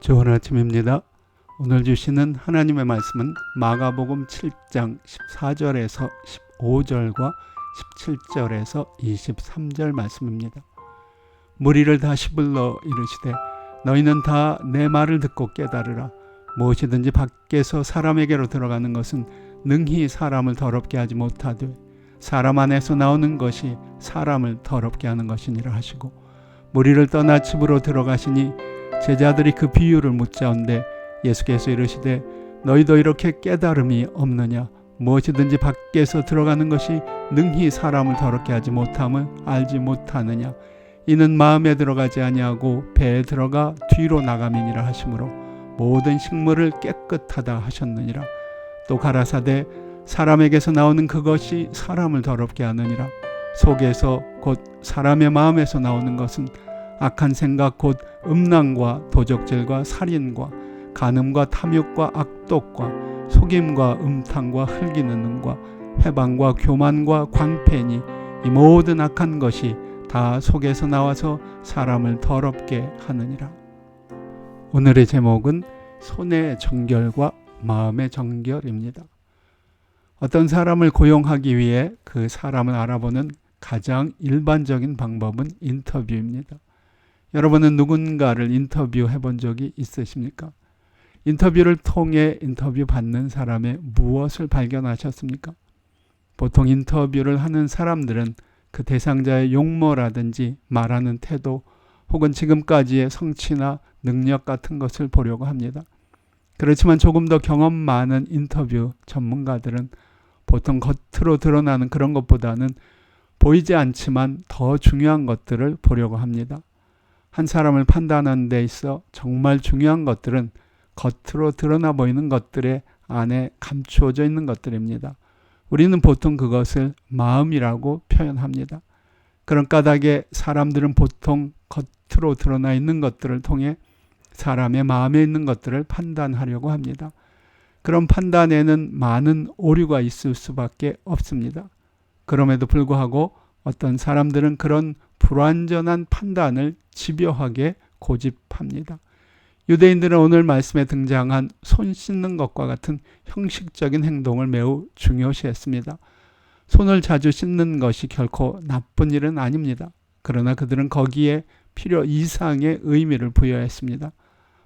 좋은 아침입니다. 오늘 주시는 하나님의 말씀은 마가복음 7장 14절에서 15절과 17절에서 23절 말씀입니다. 무리를 다시 불러 이르시되 너희는 다 내 말을 듣고 깨달으라. 무엇이든지 밖에서 사람에게로 들어가는 것은 능히 사람을 더럽게 하지 못하되 사람 안에서 나오는 것이 사람을 더럽게 하는 것이니라 하시고, 무리를 떠나 집으로 들어가시니 제자들이 그 비유를 묻자온데 예수께서 이르시되 너희도 이렇게 깨달음이 없느냐? 무엇이든지 밖에서 들어가는 것이 능히 사람을 더럽게 하지 못함을 알지 못하느냐? 이는 마음에 들어가지 아니하고 배에 들어가 뒤로 나감이니라 하시므로 모든 식물을 깨끗하다 하셨느니라. 또 가라사대 사람에게서 나오는 그것이 사람을 더럽게 하느니라. 속에서 곧 사람의 마음에서 나오는 것은 악한 생각 곧 음란과 도적질과 살인과 간음과 탐욕과 악독과 속임과 음탕과 흘기는 눈과 회방과 교만과 광패니 이 모든 악한 것이 다 속에서 나와서 사람을 더럽게 하느니라. 오늘의 제목은 손의 정결과 마음의 정결입니다. 어떤 사람을 고용하기 위해 그 사람을 알아보는 가장 일반적인 방법은 인터뷰입니다. 여러분은 누군가를 인터뷰해 본 적이 있으십니까? 인터뷰를 통해 인터뷰 받는 사람의 무엇을 발견하셨습니까? 보통 인터뷰를 하는 사람들은 그 대상자의 용모라든지 말하는 태도 혹은 지금까지의 성취나 능력 같은 것을 보려고 합니다. 그렇지만 조금 더 경험 많은 인터뷰 전문가들은 보통 겉으로 드러나는 그런 것보다는 보이지 않지만 더 중요한 것들을 보려고 합니다. 한 사람을 판단하는 데 있어 정말 중요한 것들은 겉으로 드러나 보이는 것들의 안에 감추어져 있는 것들입니다. 우리는 보통 그것을 마음이라고 표현합니다. 그런 까닭에 사람들은 보통 겉으로 드러나 있는 것들을 통해 사람의 마음에 있는 것들을 판단하려고 합니다. 그런 판단에는 많은 오류가 있을 수밖에 없습니다. 그럼에도 불구하고 어떤 사람들은 그런 불완전한 판단을 집요하게 고집합니다. 유대인들은 오늘 말씀에 등장한 손 씻는 것과 같은 형식적인 행동을 매우 중요시했습니다. 손을 자주 씻는 것이 결코 나쁜 일은 아닙니다. 그러나 그들은 거기에 필요 이상의 의미를 부여했습니다.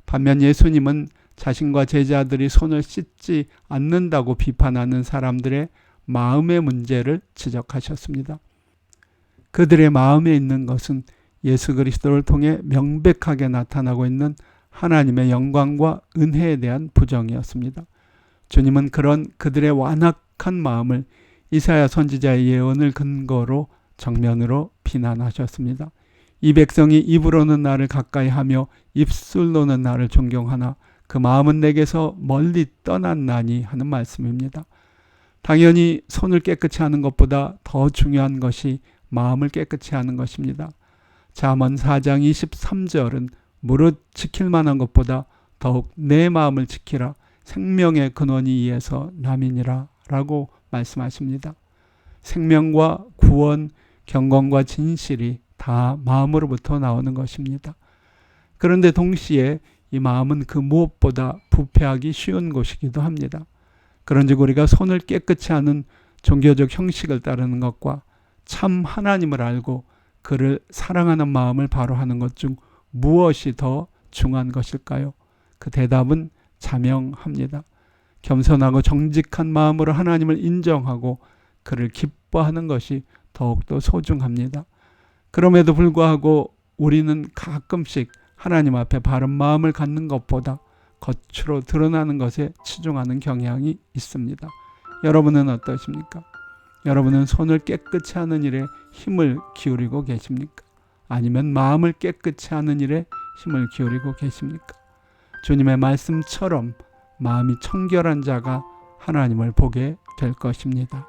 반면 예수님은 자신과 제자들이 손을 씻지 않는다고 비판하는 사람들의 마음의 문제를 지적하셨습니다. 그들의 마음에 있는 것은 예수 그리스도를 통해 명백하게 나타나고 있는 하나님의 영광과 은혜에 대한 부정이었습니다. 주님은 그런 그들의 완악한 마음을 이사야 선지자의 예언을 근거로 정면으로 비난하셨습니다. 이 백성이 입으로는 나를 가까이 하며 입술로는 나를 존경하나 그 마음은 내게서 멀리 떠났나니 하는 말씀입니다. 당연히 손을 깨끗이 하는 것보다 더 중요한 것이 마음을 깨끗이 하는 것입니다. 잠언 4장 23절은 무릇 지킬 만한 것보다 더욱 내 마음을 지키라. 생명의 근원이 이에서 남이니라 라고 말씀하십니다. 생명과 구원, 경건과 진실이 다 마음으로부터 나오는 것입니다. 그런데 동시에 이 마음은 그 무엇보다 부패하기 쉬운 곳이기도 합니다. 그런즉 우리가 손을 깨끗이 하는 종교적 형식을 따르는 것과 참 하나님을 알고 그를 사랑하는 마음을 바로 하는 것 중 무엇이 더 중요한 것일까요? 그 대답은 자명합니다. 겸손하고 정직한 마음으로 하나님을 인정하고 그를 기뻐하는 것이 더욱더 소중합니다. 그럼에도 불구하고 우리는 가끔씩 하나님 앞에 바른 마음을 갖는 것보다 겉으로 드러나는 것에 치중하는 경향이 있습니다. 여러분은 어떠십니까? 여러분은 손을 깨끗이 하는 일에 힘을 기울이고 계십니까? 아니면 마음을 깨끗이 하는 일에 힘을 기울이고 계십니까? 주님의 말씀처럼 마음이 청결한 자가 하나님을 보게 될 것입니다.